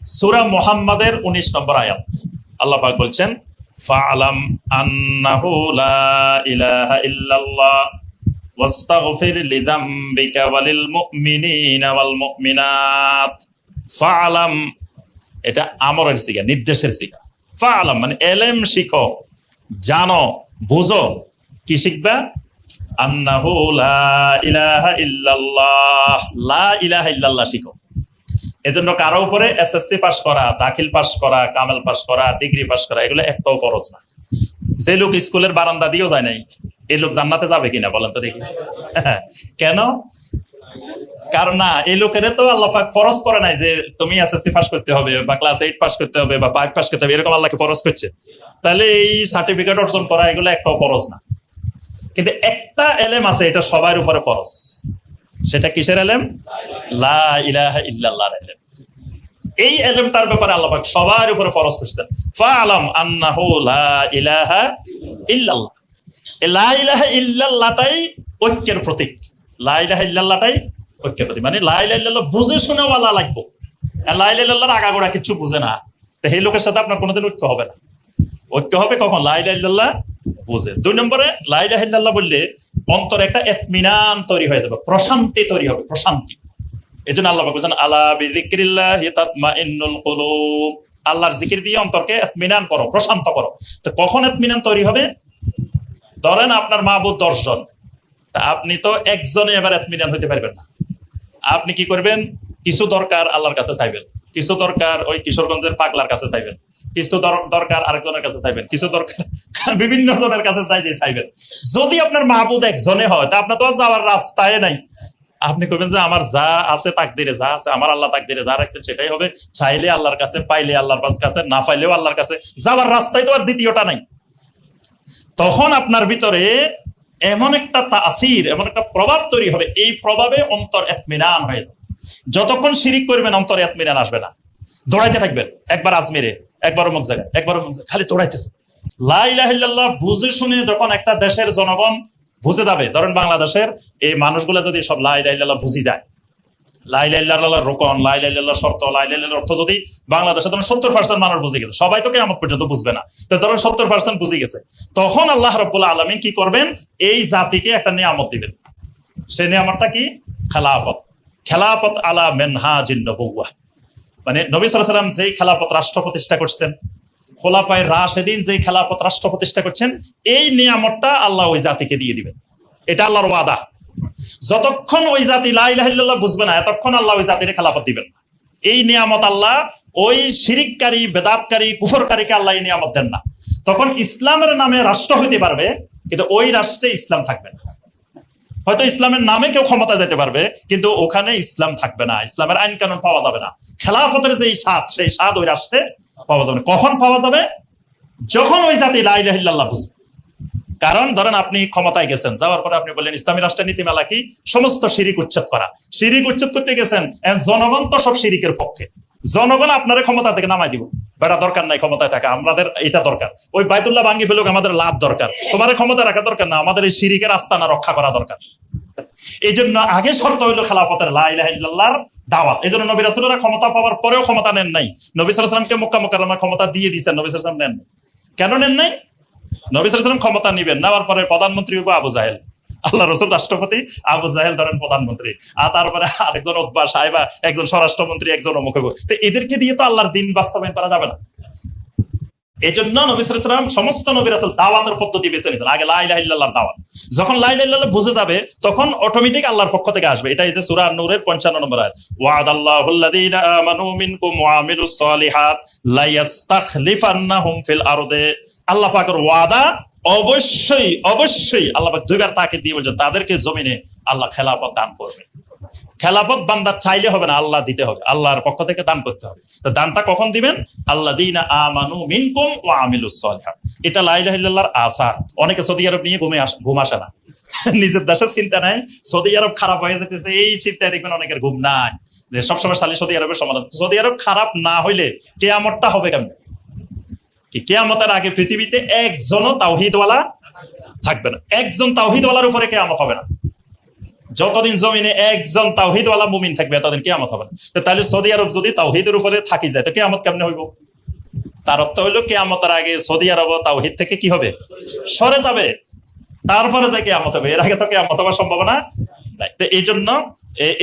সূরা মুহাম্মাদের 19 নম্বর আয়াত আল্লাহ পাক বলছেন ফাআলাম আন্নাহু লা ইলাহা ইল্লাল্লাহ ওয়াস্তাগফির লিযামবিকা ওয়ালিল মুমিনিনা ওয়াল মুমিনাত। ফাআলাম এটা আমরের সিগা, নির্দেশের সিগা। ফাআলাম মানে ইলম শিখো, জানো, বুঝো। কি শিখবা? আন্নাহু লা ইলাহা ইল্লাল্লাহ, লা ইলাহা ইল্লাল্লাহ শিখো। এজন্য কারো উপরে এসএসসি পাস করা, দাখিল পাস করা, কামেল পাস করা, ডিগ্রি পাস করা এগুলো একটাও ফরজ না। যে লোক স্কুলের বারান্দা দিয়েও যায় নাই, এই লোক জান্নাতে যাবে কিনা বলেন তো দেখি? কেন? কারণ না, এই লোকের তো আল্লাহ পাক ফরজ করে নাই যে তুমি এসএসসি পাস করতে হবে বা ক্লাস 8 পাস করতে হবে বা 5 পাস করতে হবে, এরকম আল্লাহকে ফরজ করছে। তাহলে এই সার্টিফিকেট অর্জন করা এগুলো একটাও ফরজ না। কিন্তু একটা এলেম আছে, এটা সবার উপরে ফরজ। সেটা কিসের এলেম? লা ইলাহা ইল্লাল্লাহর এলেম। এই এলেমটার ব্যাপারে আল্লাহ পাক সবার উপরে ফরজ করেছেন। ফাআলাম আন্নাহু লা ইলাহা ইল্লাল্লাহ। এই লা ইলাহা ইল্লাল্লাহটাই ঐক্যের প্রতীক। লা ইলাহা ইল্লাল্লাহটাই ঐক্যের প্রতীক। মানে লা ইলাহা ইল্লাল্লাহ বুঝে শুনে বলা লাগবে। লা ইলাহা ইল্লাল্লাহর আগাগোড়া কিছু বুঝে না, তো এই লোকের সাথে আপনার কোনোদিন ঐক্য হবে না। ঐক্য হবে কখন? লা ইলাহা ইল্লাল্লাহ বুঝে। 2 নম্বরে লা ইলাহা ইল্লাল্লাহ বললে অন্তরে একটা ইতমিনান তৈরি হয়ে যাবে, প্রশান্তি তৈরি হবে, প্রশান্তি। এজন্য আল্লাহ পাক বলেন আলা বিযিকরিল্লাহি তাতমাইন্নুল কুলুব। আল্লাহর জিকির দিয়ে অন্তরকে ইতমিনান করো, প্রশান্ত করো। তো কখন ইতমিনান তৈরি হবে? ধরেন আপনার মাবুদ 10 জন, তা আপনি তো একজনে এবার ইতমিনান হতে পারবেন না। আপনি কি করবেন? কিছু দরকার আল্লাহর কাছে চাইবেন, কিছু দরকার ওই কিশোরগঞ্জের পাগলার কাছে চাইবেন, কিছু দরকার আরেকজনের কাছে চাইবেন, কিছু দরকার বিভিন্ন জনের কাছে চাইবেন। যদি আপনার মাহবুদ একজনে হয় তা আপনার তো যাওয়ার রাস্তায় নাই। আপনি করবেন যে আমার যা আছে তাকদিরে, যা আছে আমার আল্লাহ তাকদিরে যা রাখছেন সেটাই হবে। চাইলে আল্লাহর কাছে, পাইলে আল্লাহর কাছে, না পাইলেও আল্লাহর কাছে। যাওয়ার রাস্তায় তো আর দ্বিতীয়টা নাই। তখন আপনার ভিতরে এমন একটা তাসির, এমন একটা প্রভাব তৈরি হবে, এই প্রভাবে অন্তর ইতমিনান হয়ে যাবে। যতক্ষণ শিরিক করবেন অন্তরে ইতমিনান আসবে না। দৌড়াইতে থাকবেন, একবার আজমিরে, একবার অমুক জায়গায়, একবার অমুক জায়গায়, খালি দৌড়াইতেছে। লা ইলাহা ইল্লাল্লাহ বুঝে শুনে যখন একটা দেশের জনগণ বুঝে যাবে, ধরেন বাংলাদেশের এই মানুষগুলো যদি সব লা ইলাহা ইল্লাল্লাহ বুঝি যায়, লা ইলাহা ইল্লাল্লাহর রুকন, লা ইলাহা ইল্লাল্লাহর শর্ত, লা ইলাহা ইল্লাল্লাহর অর্থ যদি বাংলাদেশে ধরেন 70% মানুষ বুঝে গেছে, সবাই তো কিয়ামত পর্যন্ত বুঝবে না, তো ধরেন 70% বুঝে গেছে, তখন আল্লাহ রাব্বুল আলামিন কি করবেন? এই জাতিকে একটা নিয়ামত দিবেন। সেই নিয়ামতটা কি? খেলাফত। খেলাফত আলা মিনহাজিন নবুওয়াহ। মানে নবী সাল্লাল্লাহু আলাইহি ওয়াসাল্লাম যেই খেলাফত রাষ্ট্র প্রতিষ্ঠা করছেন, খোলাফায়ে রাশেদিন যেই খেলাফত রাষ্ট্র প্রতিষ্ঠা করছেন, এই নিয়ামতটা আল্লাহ ওই জাতিকে দিয়ে দিবেন। এটা আল্লাহর ওয়াদা। যতক্ষণ ওই জাতি লা ইলাহা ইল্লাল্লাহ বুঝবে না, এতক্ষণ আল্লাহ ওই জাতির খেলাফত দিবেন না। এই নিয়ামত আল্লাহ ওই শিরিককারী, বেদাতকারী, কুফরকারীকে আল্লাহ এই নিয়ামত দেন না। তখন ইসলামের নামে রাষ্ট্র হইতে পারবে, কিন্তু ওই রাষ্ট্রে ইসলাম থাকবে না। হয়তো ইসলামের নামে কেউ ক্ষমতা যেতে পারবে, কিন্তু ওখানে ইসলাম থাকবে না, ইসলামের আইন কানুন পাওয়া যাবে না। খেলাফতের যে স্বাদ, সেই স্বাদ ওই রাষ্ট্রে পাওয়া যাবে না। কখন পাওয়া যাবে? যখন ওই জাতি লা ইলাহা ইল্লাল্লাহ বুঝবে। কারণ ধরেন আপনি ক্ষমতায় গেছেন, যাওয়ার পরে আপনি বললেন ইসলামী রাষ্ট্রের নীতিমালা কি? সমস্ত শিরিক উচ্ছেদ করা। শিরিক উচ্ছেদ করতে গেছেন, জনগণ তো সব শিরিকের পক্ষে। জনগণ আপনার ক্ষমতা থেকে নামাই দিব, বেটা দরকার নাই ক্ষমতায় থাকা, আমাদের এটা দরকার। ওই বাইতুল্লাহ ভাঙ্গি ফেলুক, আমাদের লাভ দরকার। তোমার ক্ষমতা রাখা দরকার না, আমাদের এই শিরিকের আস্তানা রক্ষা করা দরকার। এই জন্য আগে শর্ত হইলো খেলাফতের, লা ইলাহা ইল্লাল্লাহর দাওয়াত। এই জন্য নবী রাসূলরা ক্ষমতা পাওয়ার পরেও ক্ষমতা নেন নাই। নবী সাল্লাল্লাহু আলাইহি ওয়াসাল্লামকে মক্কা মুকাররমা ক্ষমতা দিয়ে দিয়েছেন, নবী সাল্লাল্লাহু আলাইহি ওয়াসাল্লাম নেন নাই। কেন নেন নাই? নবী সাল্লাল্লাহু আলাইহি ওয়াসাল্লাম ক্ষমতা নিবেন, নেওয়ার পরে প্রধানমন্ত্রী হবে আবু জাহেল। আল্লাহ রাসূল রাষ্ট্রপতি, আবু জাহেল ধরেন প্রধানমন্ত্রী, আর তারপরে আরেকজন উতবা সাহেবা, একজন স্বরাষ্ট্রমন্ত্রী, একজন অমুক। তো এদেরকে দিয়ে তো আল্লাহর দ্বীন বাস্তবায়ন করা যাবে না। এই জন্য নবী সাল্লাল্লাহু আলাইহি ওয়াসাল্লাম সমস্ত নবী রাসূল দাওয়াতের পদ্ধতি বেছে নিয়েছেন। আগে লা ইলাহা ইল্লাল্লাহর দাওয়াত। যখন লা ইলাহা ইল্লাল্লাহ বুঝে যাবে, তখন অটোমেটিক আল্লাহর পক্ষ থেকে আসবে। এটা এই যে সূরা নূরের 55 নম্বর আয়াত, ওয়াদাল্লাহুল্লাযীনা আমানু মিনকুম ওয়া আমিলুস সালিহাত লা ইস্তাখলিফান্নাহুম ফিল আরদে। আল্লাহ পাকের ওয়াদা, অবশ্যই অবশ্যই আল্লাহ পাক দুইবার তাকে দিয়ে বলছেন তাদেরকে জমিনে আল্লাহ খেলাফত দান করবে। খেলাফত বান্দা চাইলে হবে না, আল্লাহ দিতে হবে, আল্লাহর পক্ষ থেকে দান করতে হবে। তো দানটা কখন দিবেন? আল্লাযীনা আমানু মিনকুম ওয়া আমিলুস সালিহাত। এটা লা ইলাহা ইল্লাল্লাহর আসার। অনেকে সৌদি আরব নিয়ে ঘুম আসে না, নিজের দেশের চিন্তা নাই, সৌদি আরব খারাপ হয়ে যেতেছে এই চিন্তায় দেখবেন অনেকের ঘুম নাই, যে সবসময় সালি সৌদি আরবের সমালোচনা। সৌদি আরব খারাপ না হইলে কিয়ামতটা হবে কেমনে? কিয়ামতের আগে পৃথিবীতে একজনও তাওহীদওয়ালা থাকবে না। একজন তাওহীদওয়ালার উপরে কিয়ামত হবে না। যতদিন জমিনে একজন তাওহীদওয়ালা মুমিন থাকবে ততদিন কিয়ামত হবে না। তাহলে সৌদি আরব যদি তাওহীদের উপরে থাকি যায় তো কিয়ামত কেমনে হইব? তার অর্থ হইলো কিয়ামতের আগে সৌদি আরব তাওহীদ থেকে কি হবে? সরে যাবে, তারপরে যে কিয়ামত হবে। এর আগে তো কিয়ামত হওয়ার সম্ভাবনা নাই। তো এই জন্য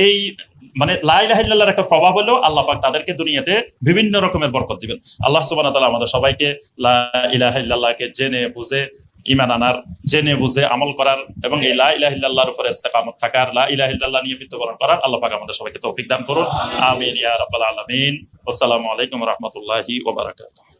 এই মানে লা ইলাহা ইল্লাল্লাহর একটা প্রভাব হলো আল্লাহ পাক তাদেরকে দুনিয়াতে বিভিন্ন রকমের বরকত দিবেন। আল্লাহ সুবহানাহু ওয়া তাআলা আমাদের সবাইকে লা ইলাহা ইল্লাল্লাহকে জেনে বুঝে ঈমান আনার, জেনে বুঝে আমল করার এবং এই লা ইলাহা ইল্লাল্লাহর উপরে ইস্তেকামত থাকার, লা ইলাহা ইল্লাল্লাহ নিয়ে মৃত্যুবরণ করার আল্লাহ পাক আমাদের সবাইকে তৌফিক দান করুন। আমিন ইয়া রাব্বাল আলামিন। আসসালামু আলাইকুম ওয়া রাহমাতুল্লাহি ওয়া বারাকাতুহু।